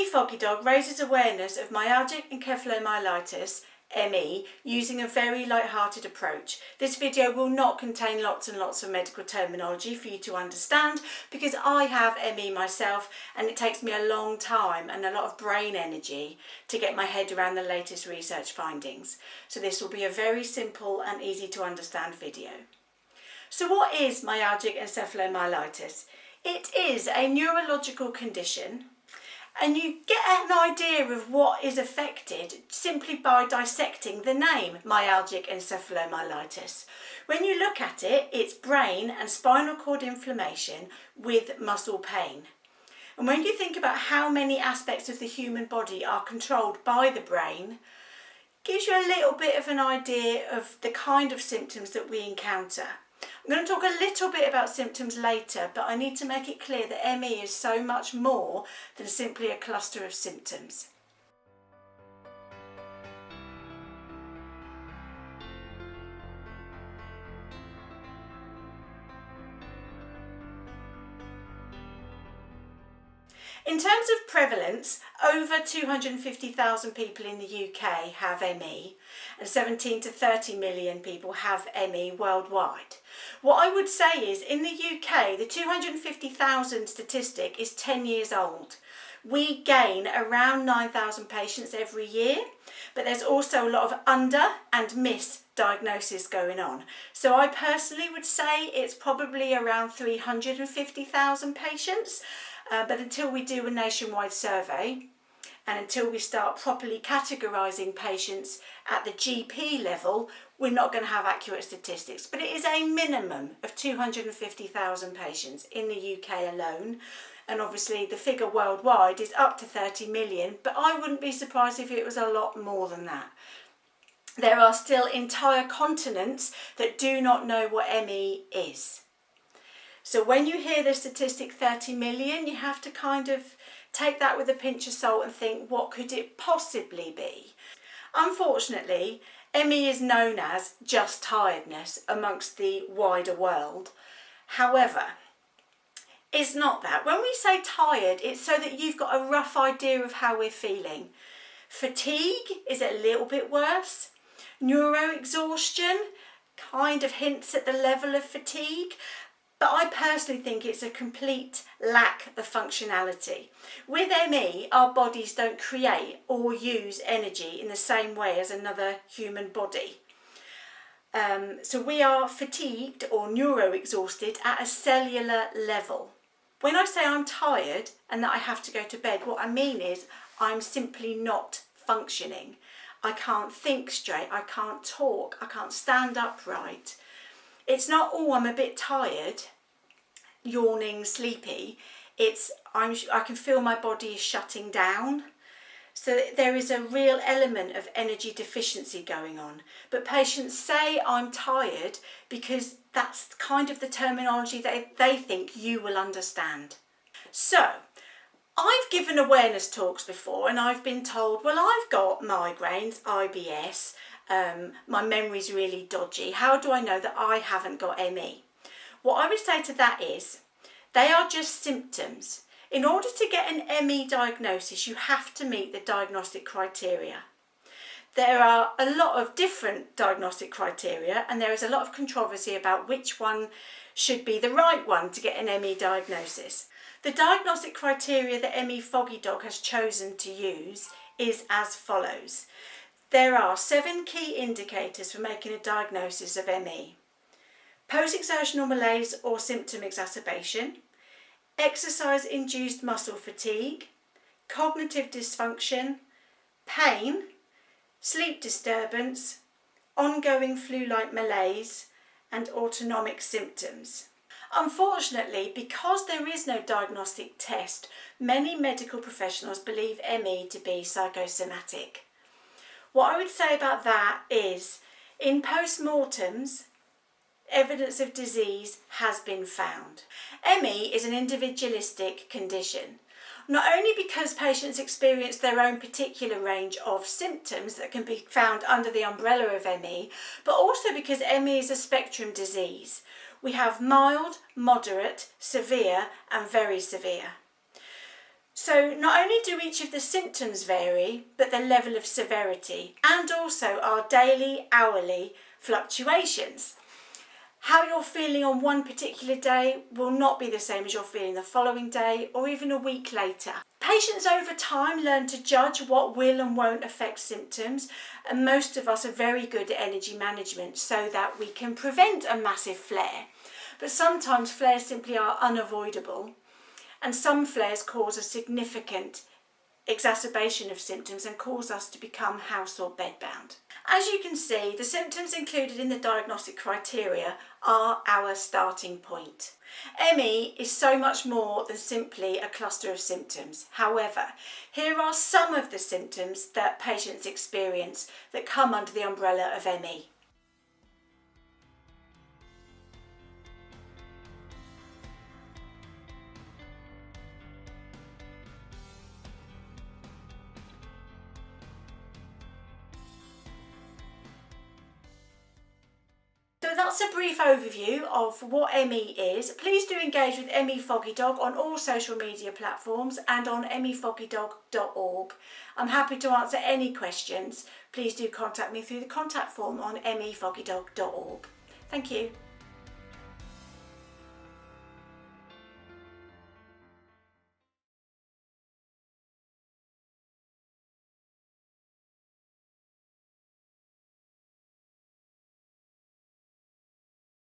Foggy Dog raises awareness of myalgic encephalomyelitis, ME, using a very light-hearted approach. This video will not contain lots and lots of medical terminology for you to understand because I have ME myself and it takes me a long time and a lot of brain energy to get my head around the latest research findings. So this will be a very simple and easy to understand video. So what is myalgic encephalomyelitis? It is a neurological condition, and you get an idea of what is affected simply by dissecting the name myalgic encephalomyelitis. When you look at it, it's brain and spinal cord inflammation with muscle pain. And when you think about how many aspects of the human body are controlled by the brain, it gives you a little bit of an idea of the kind of symptoms that we encounter. I'm going to talk a little bit about symptoms later, but I need to make it clear that ME is so much more than simply a cluster of symptoms. In terms of prevalence, over 250,000 people in the UK have ME and 17 to 30 million people have ME worldwide. What I would say is in the UK, the 250,000 statistic is 10 years old. We gain around 9,000 patients every year, but there's also a lot of under and misdiagnosis going on. So I personally would say it's probably around 350,000 patients. But until we do a nationwide survey and until we start properly categorising patients at the GP level, we're not going to have accurate statistics. But it is a minimum of 250,000 patients in the UK alone. And obviously the figure worldwide is up to 30 million, but I wouldn't be surprised if it was a lot more than that. There are still entire continents that do not know what ME is. So when you hear the statistic 30 million, you have to kind of take that with a pinch of salt and think, what could it possibly be? Unfortunately, ME is known as just tiredness amongst the wider world. However, it's not that. When we say tired, it's so that you've got a rough idea of how we're feeling. Fatigue is a little bit worse. Neuroexhaustion kind of hints at the level of fatigue. But I personally think it's a complete lack of functionality. With ME, our bodies don't create or use energy in the same way as another human body. So we are fatigued or neuroexhausted at a cellular level. When I say I'm tired and that I have to go to bed, what I mean is I'm simply not functioning. I can't think straight, I can't talk, I can't stand upright. It's not, oh, I'm a bit tired, yawning, sleepy. It's, I can feel my body is shutting down. So there is a real element of energy deficiency going on. But patients say I'm tired because that's kind of the terminology that they think you will understand. So I've given awareness talks before and I've been told, well, I've got migraines, IBS, my memory's really dodgy. How do I know that I haven't got ME? What I would say to that is, they are just symptoms. In order to get an ME diagnosis, you have to meet the diagnostic criteria. There are a lot of different diagnostic criteria and there is a lot of controversy about which one should be the right one to get an ME diagnosis. The diagnostic criteria that ME Foggy Dog has chosen to use is as follows. There are 7 key indicators for making a diagnosis of ME. Post-exertional malaise or symptom exacerbation, exercise-induced muscle fatigue, cognitive dysfunction, pain, sleep disturbance, ongoing flu-like malaise, and autonomic symptoms. Unfortunately, because there is no diagnostic test, many medical professionals believe ME to be psychosomatic. What I would say about that is, in post-mortems, evidence of disease has been found. ME is an individualistic condition, not only because patients experience their own particular range of symptoms that can be found under the umbrella of ME, but also because ME is a spectrum disease. We have mild, moderate, severe and very severe. So not only do each of the symptoms vary, but the level of severity and also our daily, hourly fluctuations. How you're feeling on one particular day will not be the same as you're feeling the following day or even a week later. Patients over time learn to judge what will and won't affect symptoms, and most of us are very good at energy management so that we can prevent a massive flare. But sometimes flares simply are unavoidable, and some flares cause a significant exacerbation of symptoms and cause us to become house or bedbound. As you can see, the symptoms included in the diagnostic criteria are our starting point. ME is so much more than simply a cluster of symptoms. However, here are some of the symptoms that patients experience that come under the umbrella of ME. So that's a brief overview of what ME is. Please do engage with ME Foggy Dog on all social media platforms and on mefoggydog.org. I'm happy to answer any questions. Please do contact me through the contact form on mefoggydog.org. Thank you.